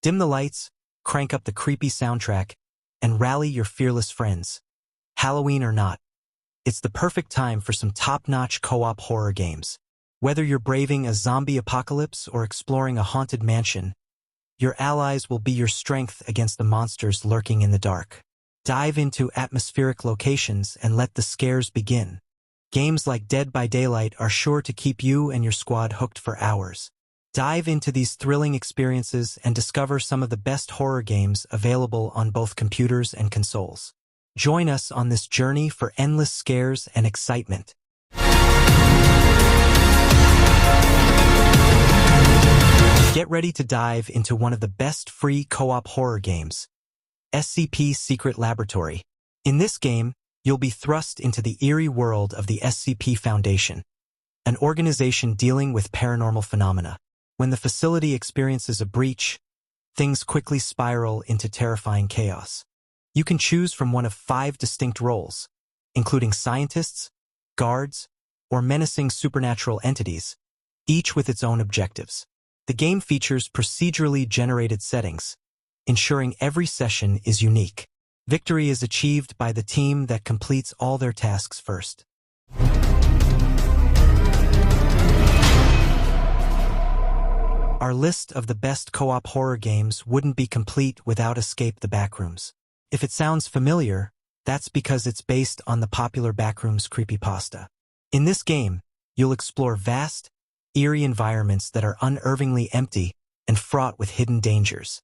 Dim the lights, crank up the creepy soundtrack, and rally your fearless friends. Halloween or not, it's the perfect time for some top-notch co-op horror games. Whether you're braving a zombie apocalypse or exploring a haunted mansion, your allies will be your strength against the monsters lurking in the dark. Dive into atmospheric locations and let the scares begin. Games like Dead by Daylight are sure to keep you and your squad hooked for hours. Dive into these thrilling experiences and discover some of the best horror games available on both computers and consoles. Join us on this journey for endless scares and excitement. Get ready to dive into one of the best free co-op horror games, SCP Secret Laboratory. In this game, you'll be thrust into the eerie world of the SCP Foundation, an organization dealing with paranormal phenomena. When the facility experiences a breach, things quickly spiral into terrifying chaos. You can choose from one of 5 distinct roles, including scientists, guards, or menacing supernatural entities, each with its own objectives. The game features procedurally generated settings, ensuring every session is unique. Victory is achieved by the team that completes all their tasks first. Our list of the best co-op horror games wouldn't be complete without Escape the Backrooms. If it sounds familiar, that's because it's based on the popular Backrooms creepypasta. In this game, you'll explore vast, eerie environments that are unnervingly empty and fraught with hidden dangers.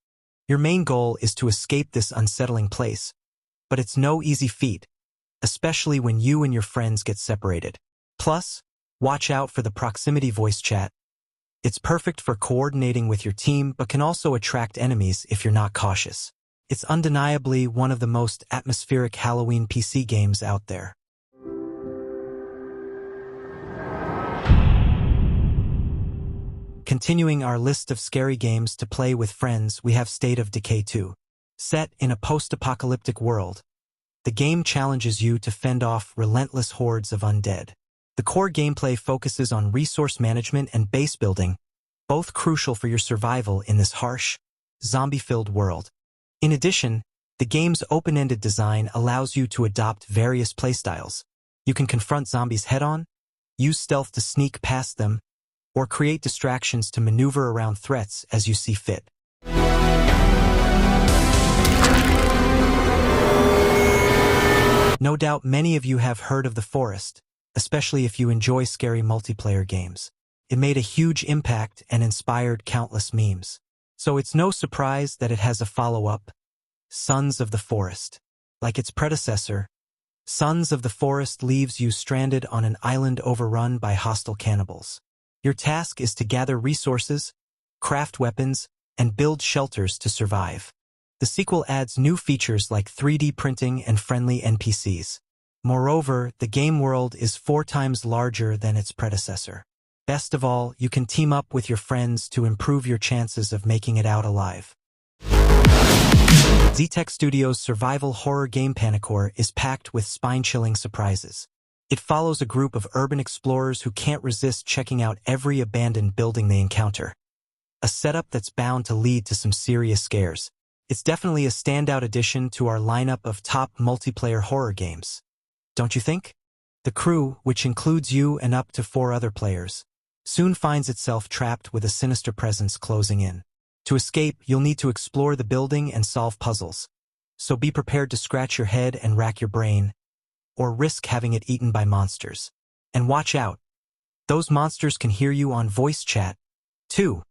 Your main goal is to escape this unsettling place, but it's no easy feat, especially when you and your friends get separated. Plus, watch out for the proximity voice chat. It's perfect for coordinating with your team, but can also attract enemies if you're not cautious. It's undeniably one of the most atmospheric Halloween PC games out there. Continuing our list of scary games to play with friends, we have State of Decay 2. Set in a post-apocalyptic world, the game challenges you to fend off relentless hordes of undead. The core gameplay focuses on resource management and base building, both crucial for your survival in this harsh, zombie-filled world. In addition, the game's open-ended design allows you to adopt various playstyles. You can confront zombies head-on, use stealth to sneak past them, or create distractions to maneuver around threats as you see fit. No doubt many of you have heard of The Forest, especially if you enjoy scary multiplayer games. It made a huge impact and inspired countless memes. So it's no surprise that it has a follow-up, Sons of the Forest. Like its predecessor, Sons of the Forest leaves you stranded on an island overrun by hostile cannibals. Your task is to gather resources, craft weapons, and build shelters to survive. The sequel adds new features like 3D printing and friendly NPCs. Moreover, the game world is 4 times larger than its predecessor. Best of all, you can team up with your friends to improve your chances of making it out alive. Z-Tech Studios' survival horror game PANICORE is packed with spine-chilling surprises. It follows a group of urban explorers who can't resist checking out every abandoned building they encounter. A setup that's bound to lead to some serious scares. It's definitely a standout addition to our lineup of top multiplayer horror games. Don't you think? The crew, which includes you and up to 4 other players, soon finds itself trapped with a sinister presence closing in. To escape, you'll need to explore the building and solve puzzles. So be prepared to scratch your head and rack your brain, or risk having it eaten by monsters. And watch out. Those monsters can hear you on voice chat, too.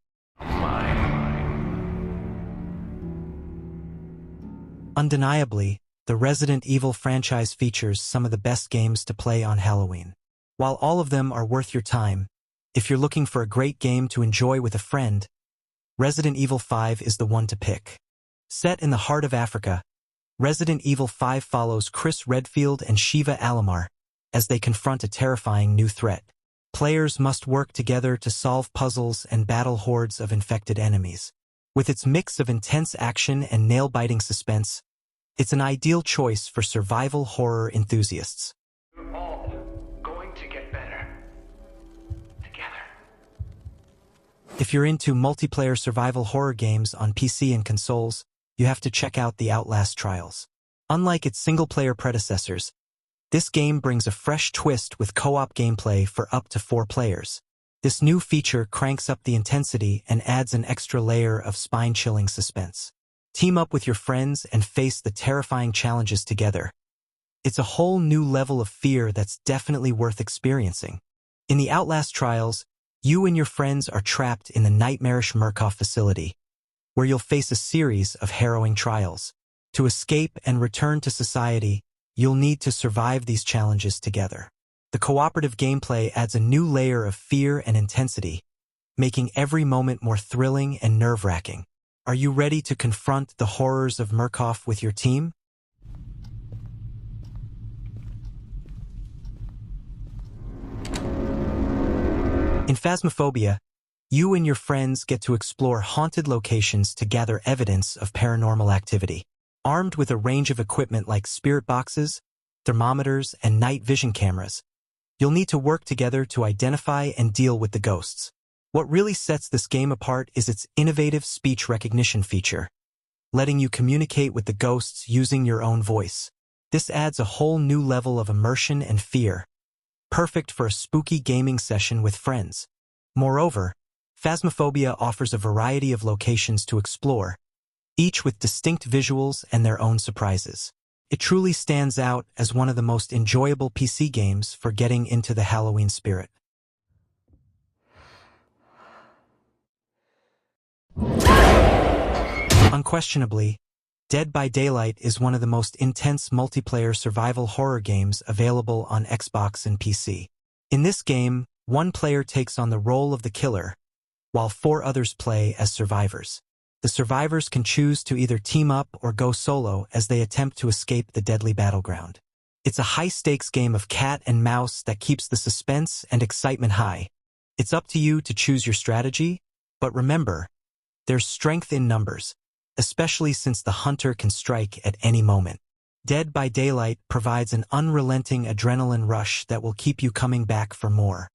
Undeniably, the Resident Evil franchise features some of the best games to play on Halloween. While all of them are worth your time, if you're looking for a great game to enjoy with a friend, Resident Evil 5 is the one to pick. Set in the heart of Africa, Resident Evil 5 follows Chris Redfield and Shiva Alomar as they confront a terrifying new threat. Players must work together to solve puzzles and battle hordes of infected enemies. With its mix of intense action and nail-biting suspense, it's an ideal choice for survival horror enthusiasts. We're all going to get better. Together. If you're into multiplayer survival horror games on PC and consoles, you have to check out the Outlast Trials. Unlike its single-player predecessors, this game brings a fresh twist with co-op gameplay for up to 4 players. This new feature cranks up the intensity and adds an extra layer of spine-chilling suspense. Team up with your friends and face the terrifying challenges together. It's a whole new level of fear that's definitely worth experiencing. In the Outlast Trials, you and your friends are trapped in the nightmarish Murkoff facility, where you'll face a series of harrowing trials. To escape and return to society, you'll need to survive these challenges together. The cooperative gameplay adds a new layer of fear and intensity, making every moment more thrilling and nerve-wracking. Are you ready to confront the horrors of Murkoff with your team? In Phasmophobia, you and your friends get to explore haunted locations to gather evidence of paranormal activity. Armed with a range of equipment like spirit boxes, thermometers, and night vision cameras, you'll need to work together to identify and deal with the ghosts. What really sets this game apart is its innovative speech recognition feature, letting you communicate with the ghosts using your own voice. This adds a whole new level of immersion and fear, perfect for a spooky gaming session with friends. Moreover, Phasmophobia offers a variety of locations to explore, each with distinct visuals and their own surprises. It truly stands out as one of the most enjoyable PC games for getting into the Halloween spirit. Unquestionably, Dead by Daylight is one of the most intense multiplayer survival horror games available on Xbox and PC. In this game, one player takes on the role of the killer, while 4 others play as survivors. The survivors can choose to either team up or go solo as they attempt to escape the deadly battleground. It's a high-stakes game of cat and mouse that keeps the suspense and excitement high. It's up to you to choose your strategy, but remember, there's strength in numbers, especially since the hunter can strike at any moment. Dead by Daylight provides an unrelenting adrenaline rush that will keep you coming back for more.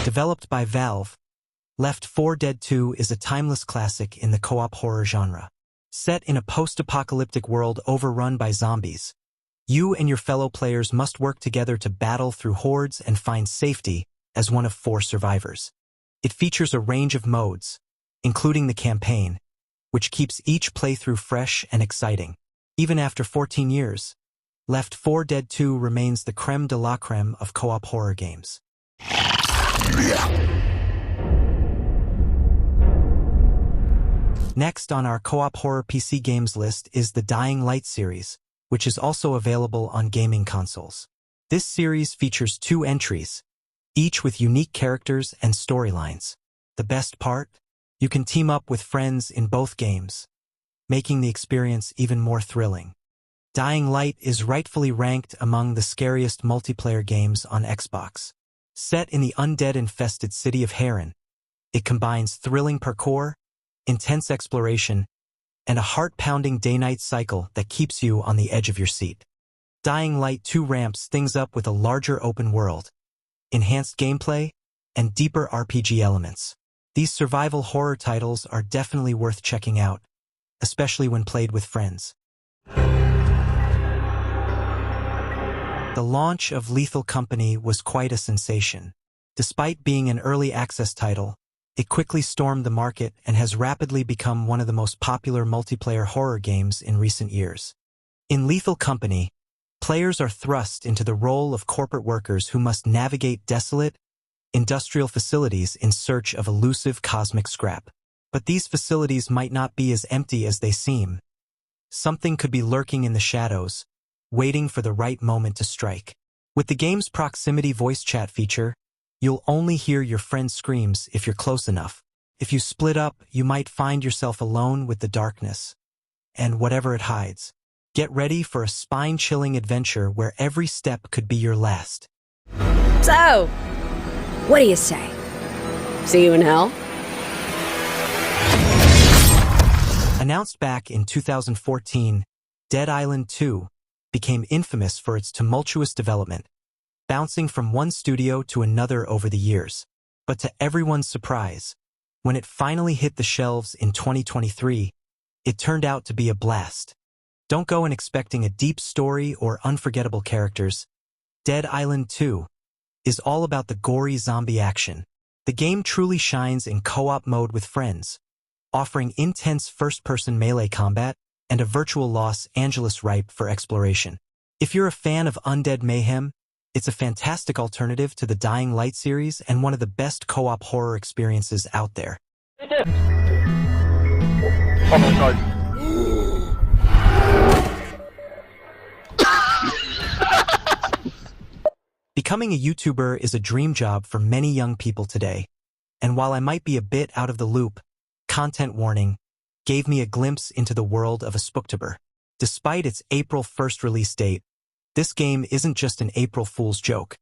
Developed by Valve, Left 4 Dead 2 is a timeless classic in the co-op horror genre. Set in a post-apocalyptic world overrun by zombies, you and your fellow players must work together to battle through hordes and find safety as one of 4 survivors. It features a range of modes, including the campaign, which keeps each playthrough fresh and exciting. Even after 14 years, Left 4 Dead 2 remains the creme de la creme of co-op horror games. Next on our co-op horror PC games list is the Dying Light series, which is also available on gaming consoles. This series features 2 entries, each with unique characters and storylines. The best part? You can team up with friends in both games, making the experience even more thrilling. Dying Light is rightfully ranked among the scariest multiplayer games on Xbox. Set in the undead-infested city of Heron, it combines thrilling parkour, intense exploration, and a heart-pounding day-night cycle that keeps you on the edge of your seat. Dying Light 2 ramps things up with a larger open world, enhanced gameplay, and deeper RPG elements. These survival horror titles are definitely worth checking out, especially when played with friends. The launch of Lethal Company was quite a sensation. Despite being an early access title, it quickly stormed the market and has rapidly become one of the most popular multiplayer horror games in recent years. In Lethal Company, players are thrust into the role of corporate workers who must navigate desolate, industrial facilities in search of elusive cosmic scrap. But these facilities might not be as empty as they seem. Something could be lurking in the shadows, waiting for the right moment to strike. With the game's proximity voice chat feature, you'll only hear your friend's screams if you're close enough. If you split up, you might find yourself alone with the darkness and whatever it hides. Get ready for a spine-chilling adventure where every step could be your last. So, what do you say? See you in hell? Announced back in 2014, Dead Island 2, became infamous for its tumultuous development, bouncing from one studio to another over the years. But to everyone's surprise, when it finally hit the shelves in 2023, it turned out to be a blast. Don't go in expecting a deep story or unforgettable characters. Dead Island 2 is all about the gory zombie action. The game truly shines in co-op mode with friends, offering intense first-person melee combat and a virtual Los Angeles ripe for exploration. If you're a fan of undead mayhem, it's a fantastic alternative to the Dying Light series and one of the best co-op horror experiences out there. Oh my god. Becoming a YouTuber is a dream job for many young people today, and while I might be a bit out of the loop, content warning gave me a glimpse into the world of a spooktuber. Despite its April 1st release date, this game isn't just an April Fool's joke.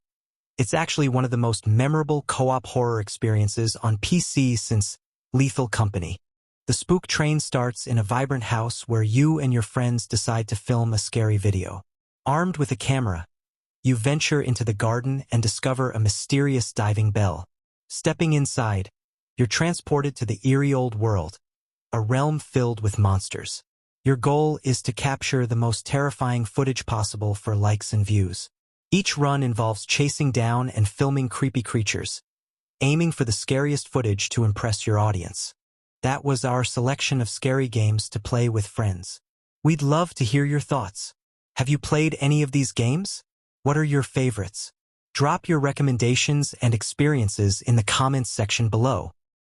It's actually one of the most memorable co-op horror experiences on PC since Lethal Company. The spook train starts in a vibrant house where you and your friends decide to film a scary video. Armed with a camera, you venture into the garden and discover a mysterious diving bell. Stepping inside, you're transported to the eerie old world, a realm filled with monsters. Your goal is to capture the most terrifying footage possible for likes and views. Each run involves chasing down and filming creepy creatures, aiming for the scariest footage to impress your audience. That was our selection of scary games to play with friends. We'd love to hear your thoughts. Have you played any of these games? What are your favorites? Drop your recommendations and experiences in the comments section below.